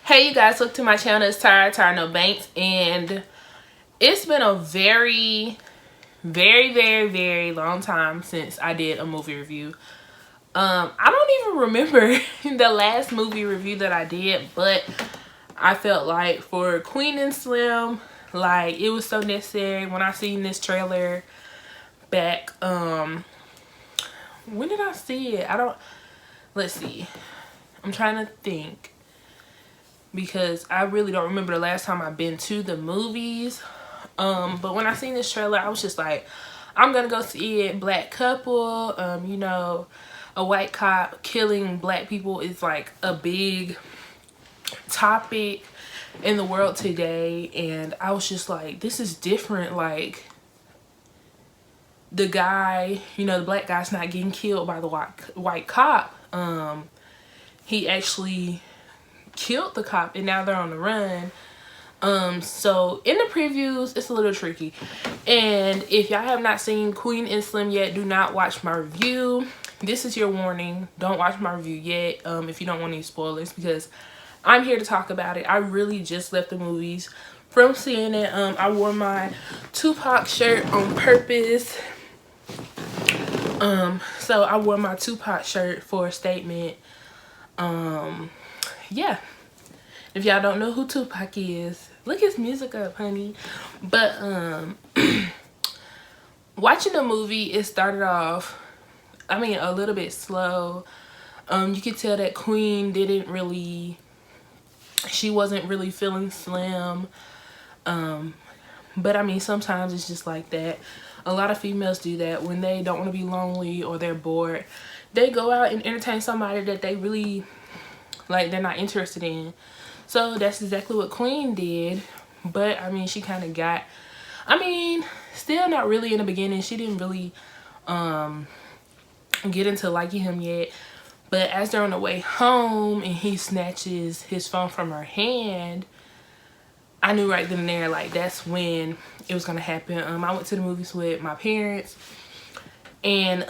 Hey you guys, welcome to my channel. It's Tara No Banks, and it's been a very long time since I did a movie review. I don't even remember the last movie review that I did, but I felt like for Queen and Slim, like it was so necessary when I seen this trailer back. When did I see it? Let's see. I'm trying to think, because I really don't remember the last time I've been to the movies. But when I seen this trailer, I was just like, I'm gonna go see it. Black couple, you know, a white cop killing black people is like a big topic in the world today, and I was just like, this is different. Like, the guy, you know, the black guy's not getting killed by the white cop. He actually killed the cop, and now they're on the run. So in the previews, it's a little tricky, and if y'all have not seen Queen and Slim yet, do not watch my review. This is your warning. Don't watch my review yet if you don't want any spoilers, because I'm here to talk about it. I really just left the movies from seeing it. I wore my Tupac shirt on purpose. So I wore my Tupac shirt for a statement. Yeah. If y'all don't know who Tupac is, look his music up, honey. But watching the movie, it started off, I mean, a little bit slow. You could tell that Queen she wasn't really feeling Slim. But I mean, sometimes it's just like that. A lot of females do that when they don't want to be lonely or they're bored. They go out and entertain somebody that they really, like, they're not interested in. So that's exactly what Queen did. But I mean, she kind of got, I mean, still not really in the beginning. She didn't really get into liking him yet. But as they're on the way home and he snatches his phone from her hand, I knew right then and there, like, that's when it was gonna happen. I went to the movies with my parents, and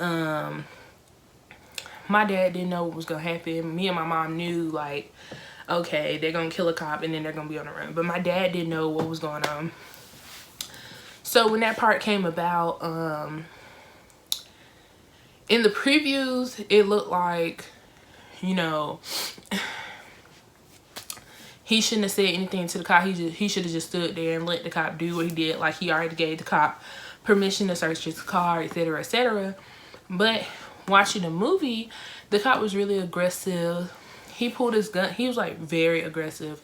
my dad didn't know what was gonna happen. Me and my mom knew, like, okay, they're gonna kill a cop and then they're gonna be on the run. But my dad didn't know what was going on. So when that part came about, in the previews, it looked like, you know, he shouldn't have said anything to the cop. He should have just stood there and let the cop do what he did. Like, he already gave the cop permission to search his car, etc., etc. But watching the movie, the cop was really aggressive. He pulled his gun. He was like very aggressive.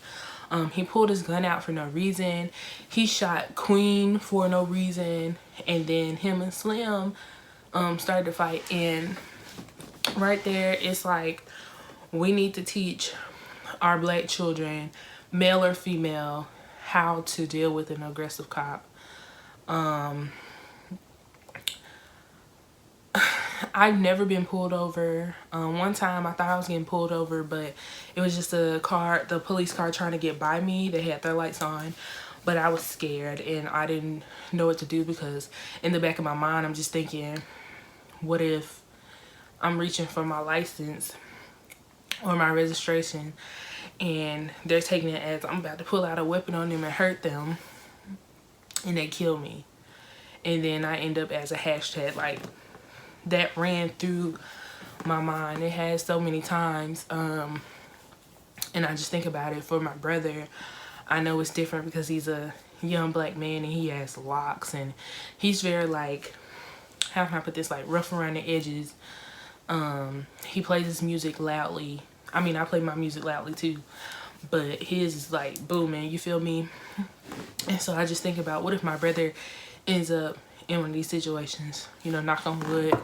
He pulled his gun out for no reason. He shot Queen for no reason. And then him and Slim started to fight. And right there, it's like, we need to teach our black children, male or female, how to deal with an aggressive cop. I've never been pulled over. One time I thought I was getting pulled over, but it was just the police car trying to get by me. They had their lights on, but I was scared and I didn't know what to do, because in the back of my mind, I'm just thinking, what if I'm reaching for my license or my registration and they're taking it as I'm about to pull out a weapon on them and hurt them, and they kill me, and then I end up as a hashtag. Like, that ran through my mind. It has so many times. And I just think about it for my brother. I know it's different because he's a young black man and he has locks, and he's very, like, how can I put this, like, rough around the edges. He plays his music loudly. I mean, I play my music loudly too, but his is like booming, you feel me? And so I just think about, what if my brother ends up in one of these situations, you know, knock on wood.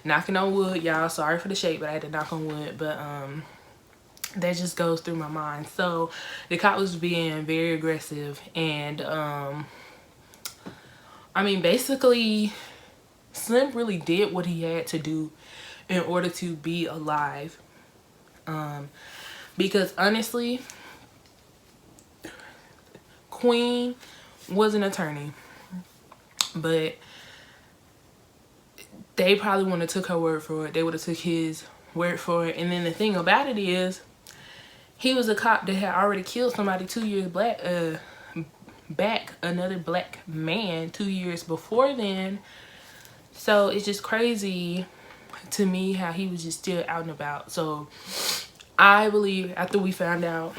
Knocking on wood, y'all. Sorry for the shake, but I had to knock on wood. But that just goes through my mind. So the cop was being very aggressive, and I mean, basically, Slim really did what he had to do in order to be alive. Because honestly, Queen was an attorney, but they probably wouldn't have took her word for it. They would have took his word for it. And then the thing about it is, he was a cop that had already killed somebody 2 years back, another black man 2 years before then. So it's just crazy to me how he was just still out and about. So I believe after we found out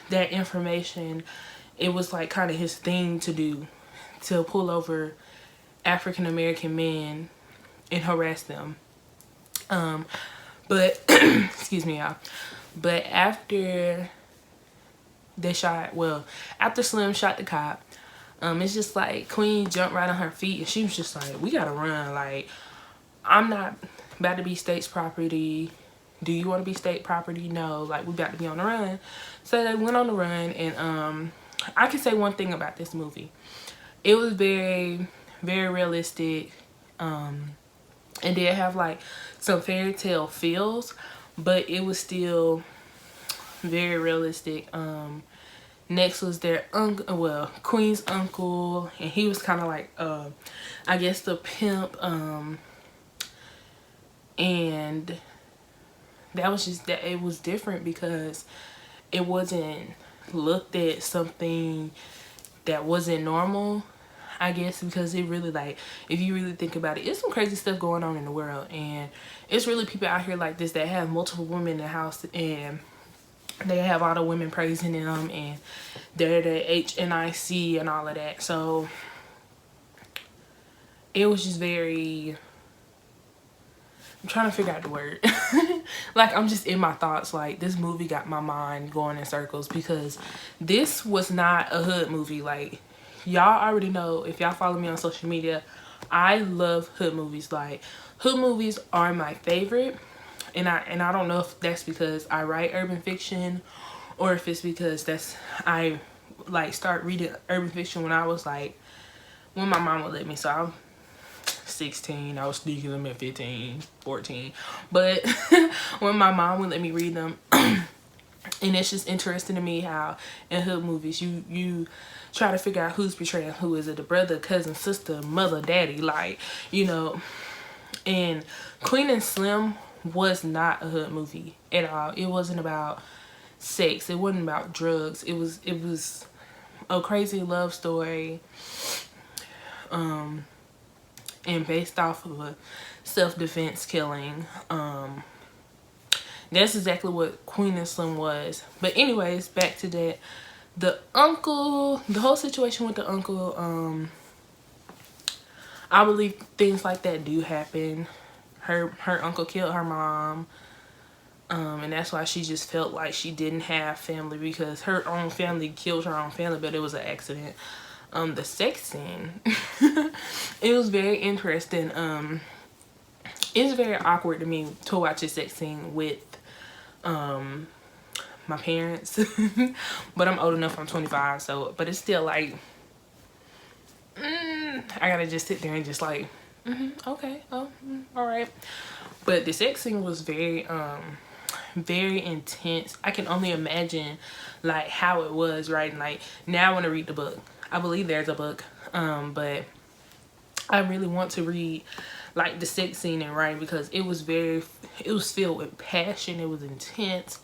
that information, it was like kind of his thing to do, to pull over African American men and harass them. But excuse me, y'all. But after they shot, well, after Slim shot the cop, it's just like Queen jumped right on her feet and she was just like, we gotta run. Like, I'm not about to be state's property. Do you want to be state property? No. Like, we about to be on the run. So they went on the run, and I can say one thing about this movie. It was very, very realistic. And did have like some fairy tale feels, but it was still very realistic. Next was their uncle, well, Queen's uncle, and he was kind of like I guess the pimp, and that was just that it was different because it wasn't looked at something that wasn't normal, I guess, because it really, like, if you really think about it, it's some crazy stuff going on in the world, and it's really people out here like this that have multiple women in the house, and they have all the women praising them, and they're the HNIC and all of that. So it was just very, I'm trying to figure out the word. Like, I'm just in my thoughts. Like, this movie got my mind going in circles because this was not a hood movie. Like, y'all already know, if y'all follow me on social media, I love hood movies. Like, hood movies are my favorite. And I don't know if that's because I write urban fiction or if it's because I like start reading urban fiction when I was like, when my mom would let me. So I'm 16, I was sneaking them at 15, 14. But when my mom would let me read them, and it's just interesting to me how in hood movies you try to figure out who's betraying who. Is it the brother, cousin, sister, mother, daddy? Like, you know. And Queen and Slim was not a hood movie at all. It wasn't about sex. It wasn't about drugs. It was a crazy love story, and based off of a self-defense killing. That's exactly what Queen and Slim was. But anyways, back to that. The uncle, the whole situation with the uncle, I believe things like that do happen. Her uncle killed her mom, and that's why she just felt like she didn't have family because her own family killed her own family, but it was an accident. The sex scene, it was very interesting. It's very awkward to me to watch a sex scene with my parents, but I'm old enough. I'm 25, so but it's still like I gotta just sit there and just like okay, all right. But the sex scene was very very intense. I can only imagine like how it was, right? And like now I want to read the book. I believe there's a book, but I really want to read like the sex scene and writing because it was filled with passion. It was intense.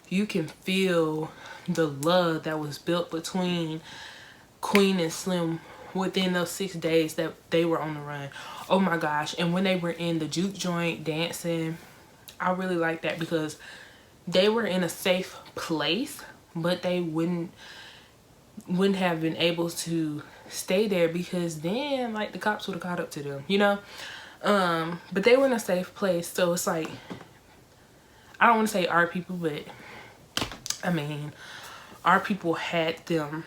You can feel the love that was built between Queen and Slim within those 6 days that they were on the run. Oh my gosh. And when they were in the juke joint dancing, I really like that because they were in a safe place, but they wouldn't have been able to stay there because then like the cops would have caught up to them, you know. But they were in a safe place, so it's like, I don't want to say our people, but I mean our people had them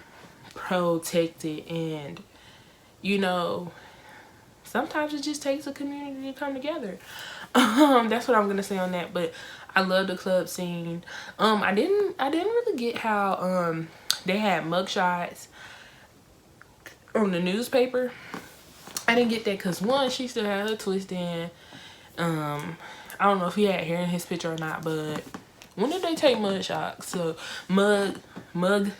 protected. And you know, sometimes it just takes a community to come together. That's what I'm gonna say on that. But I love the club scene. I didn't really get how they had mugshots on the newspaper. I didn't get that because one, she still had her twist in. I don't know if he had hair in his picture or not, but when did they take mug shots? So mug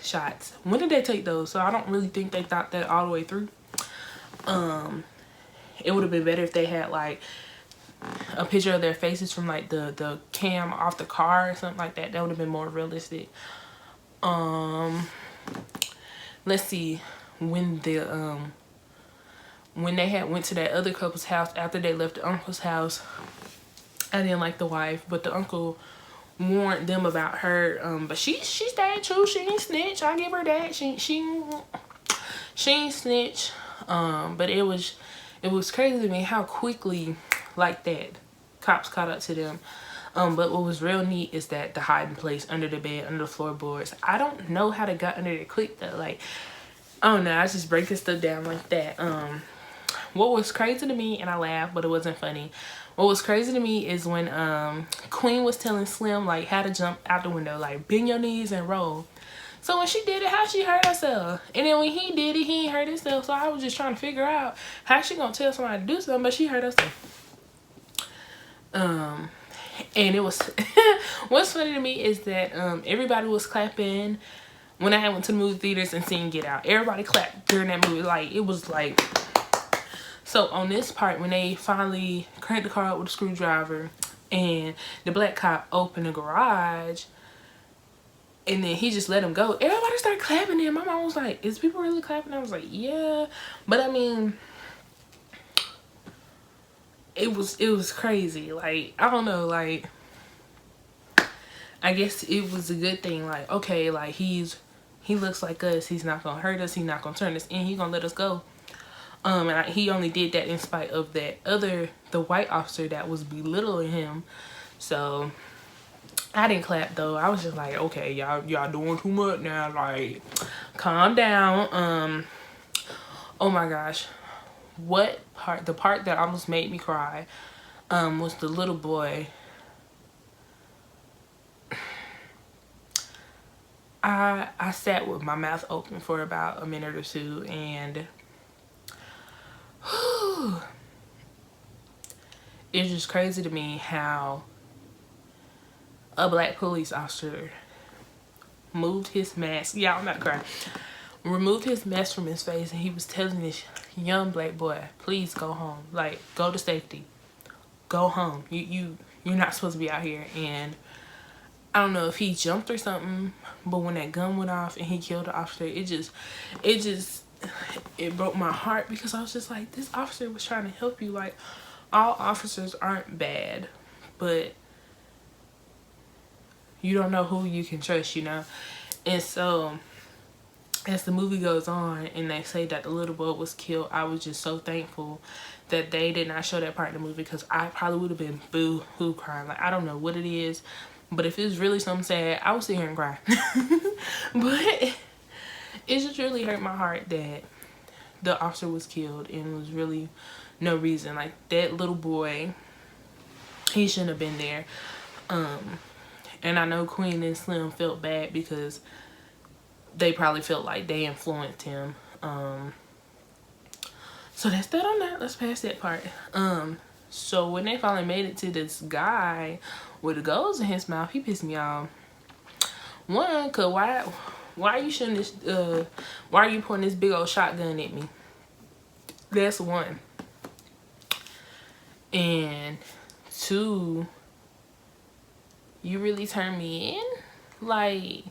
shots. When did they take those? So I don't really think they thought that all the way through. It would have been better if they had like a picture of their faces from like the cam off the car or something like that. That would have been more realistic. Let's see, when they had went to that other couple's house after they left the uncle's house, I didn't like the wife, but the uncle warned them about her. But she stayed true. She ain't snitch. I give her that. She ain't snitch. But it was crazy to me how quickly like that cops caught up to them. But what was real neat is that the hiding place under the bed, under the floorboards. I don't know how they got under there quick though. Like, I don't know. I just break this stuff down like that. What was crazy to me, and I laughed, but it wasn't funny. What was crazy to me is when Queen was telling Slim like how to jump out the window, like bend your knees and roll. So when she did it, how she hurt herself? And then when he did it, he ain't hurt himself. So I was just trying to figure out how she gonna tell somebody to do something, but she hurt herself. And it was what's funny to me is that everybody was clapping when I went to the movie theaters and seen Get Out. Everybody clapped during that movie. Like, it was like, so on this part, when they finally cranked the car up with a screwdriver and the black cop opened the garage and then he just let him go, everybody started clapping and my mom was like, is people really clapping? I was like, yeah. But I mean, it was crazy. Like, I don't know, like, I guess it was a good thing. Like, okay, like he looks like us. He's not gonna hurt us. He's not gonna turn us in. He's gonna let us go. And he only did that in spite of the white officer that was belittling him. So I didn't clap though. I was just like, okay, y'all doing too much now. Like, calm down. Oh my gosh, the part that almost made me cry was the little boy. I sat with my mouth open for about a minute or two, and it's just crazy to me how a black police officer moved his mask. Yeah, I'm not crying. Removed his mask from his face, and he was telling this young black boy, please go home. Like, go to safety. Go home. You're not supposed to be out here. And I don't know if he jumped or something, but when that gun went off and he killed the officer, it broke my heart, because I was just like, this officer was trying to help you. Like, all officers aren't bad, but you don't know who you can trust, you know? And so as the movie goes on and they say that the little boy was killed, I was just so thankful that they did not show that part in the movie, because I probably would have been boo-hoo crying. Like, I don't know what it is, but if it's really something sad, I would sit here and cry. But it just really hurt my heart that the officer was killed, and it was really no reason. Like, that little boy, he shouldn't have been there. And I know Queen and Slim felt bad because they probably felt like they influenced him. So that's that on that. Let's pass that part. So when they finally made it to this guy with the goals in his mouth, he pissed me off. One, cause why are you shooting this? Why are you pointing this big old shotgun at me? That's one. And two, you really turned me in? Like,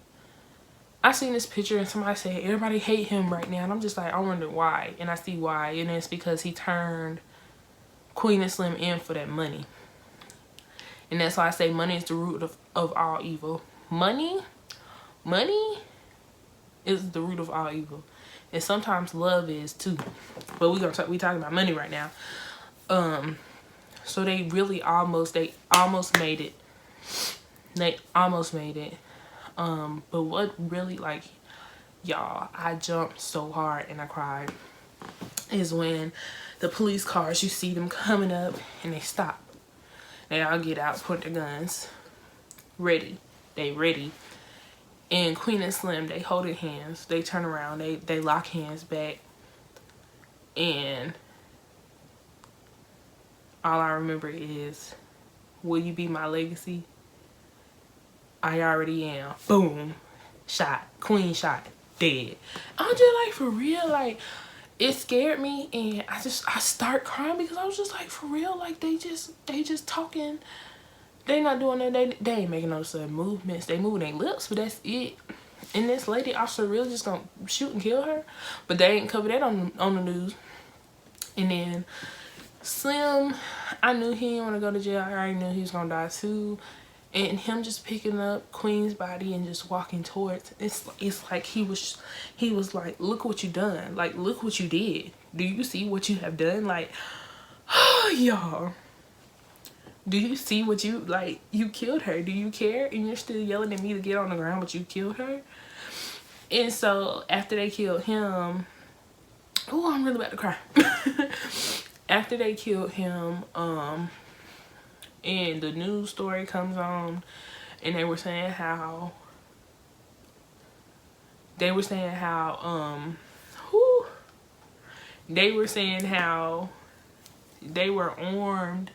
I seen this picture and somebody said everybody hate him right now, and I'm just like, I wonder why. And I see why, and it's because he turned Queen and Slim in for that money. And that's why I say money is the root of all evil. Money is the root of all evil, and sometimes love is too. But we talking about money right now. So they almost made it. They almost made it. But what really, like, y'all, I jumped so hard and I cried, is when the police cars, you see them coming up and they stop. They all get out, point their guns, ready. They ready. And Queen and Slim, they holding hands. They turn around. They lock hands back. And all I remember is, will you be my legacy? I already am. Boom. Shot. Queen shot. Dead. I'm just like, for real, like, it scared me, and I start crying because I was just like, for real, like they just talking. They not doing that. They ain't making no sudden movements. They moving their lips, but that's it. And this lady officer really just gonna shoot and kill her, but they ain't cover that on the news. And then Slim, I knew he didn't want to go to jail. I already knew he was gonna die too. And him just picking up Queen's body and just walking towards, it's like he was like, look what you done, like look what you did. Do you see what you have done? Like, y'all, do you see what you, like, you killed her? Do you care? And you're still yelling at me to get on the ground, but you killed her. And so after they killed him, oh, I'm really about to cry. After they killed him, and the news story comes on, and they were saying how they were saying how they were armed.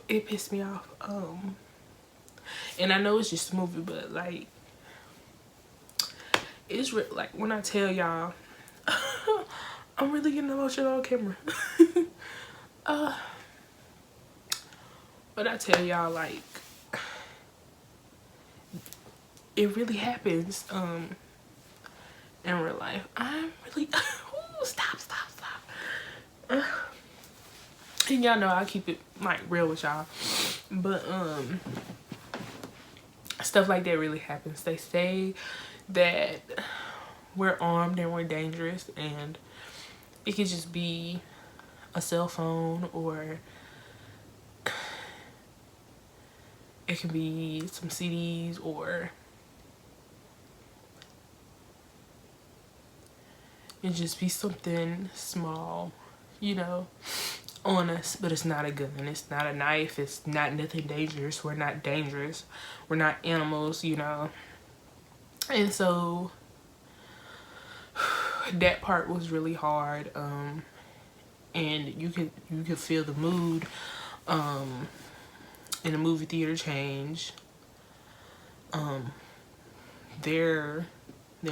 It pissed me off. And I know it's just a movie, but like, it's like when I tell y'all, I'm really getting emotional on camera. But I tell y'all, like, it really happens in real life. I'm really stop. And y'all know I keep it like real with y'all, but stuff like that really happens. They say that we're armed and we're dangerous, and it could just be a cell phone, or it can be some CDs, or it just be something small, you know, on us. But it's not a gun, it's not a knife, it's not nothing dangerous. We're not dangerous, we're not animals, you know. And so that part was really hard, and you could feel the mood in the movie theater change. Their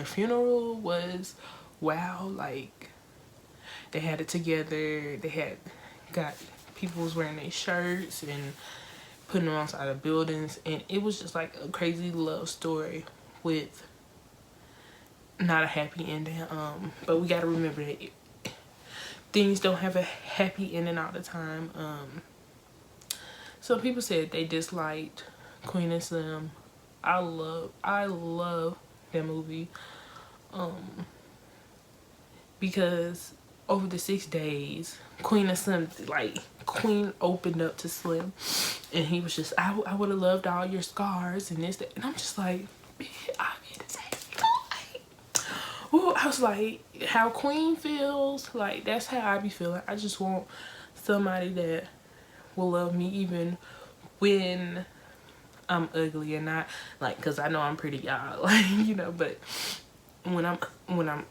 funeral was wow. Like, they had it together. They had got people was wearing their shirts and putting them outside of buildings, and it was just like a crazy love story with not a happy ending. But we gotta remember that things don't have a happy ending all the time. Some people said they disliked Queen and Slim. I love that movie, because over the 6 days, Queen and Slim, like, Queen opened up to Slim, and he was just, I would have loved all your scars and this, that. And I'm just like, I get to say, ooh, I was like, how Queen feels, like, that's how I be feeling. I just want somebody that will love me even when I'm ugly, and not like, because I know I'm pretty, y'all, like, you know, but when I'm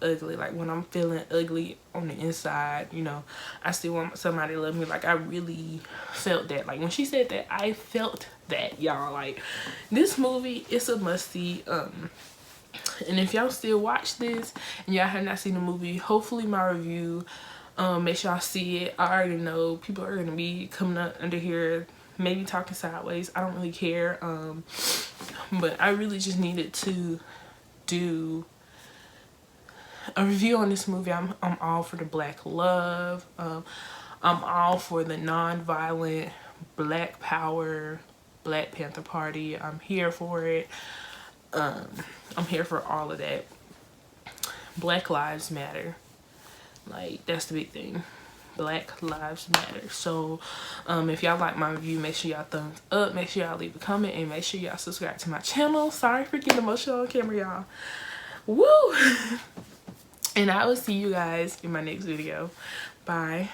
ugly, like when I'm feeling ugly on the inside, you know, I still want somebody to love me. Like, I really felt that. Like, when she said that, I felt that, y'all. Like, this movie, it's a must-see. And if y'all still watch this and y'all have not seen the movie, hopefully my review makes y'all see it. I already know people are gonna be coming up under here, maybe talking sideways. I don't really care. But I really just needed to do a review on this movie. I'm all for the black love. I'm all for the non-violent black power, Black Panther Party. I'm here for it. I'm here for all of that. Black lives matter. Like, that's the big thing. Black lives matter. So if y'all like my review, make sure y'all thumbs up, make sure y'all leave a comment, and make sure y'all subscribe to my channel. Sorry for getting emotional on camera, y'all. Woo! And I will see you guys in my next video. Bye.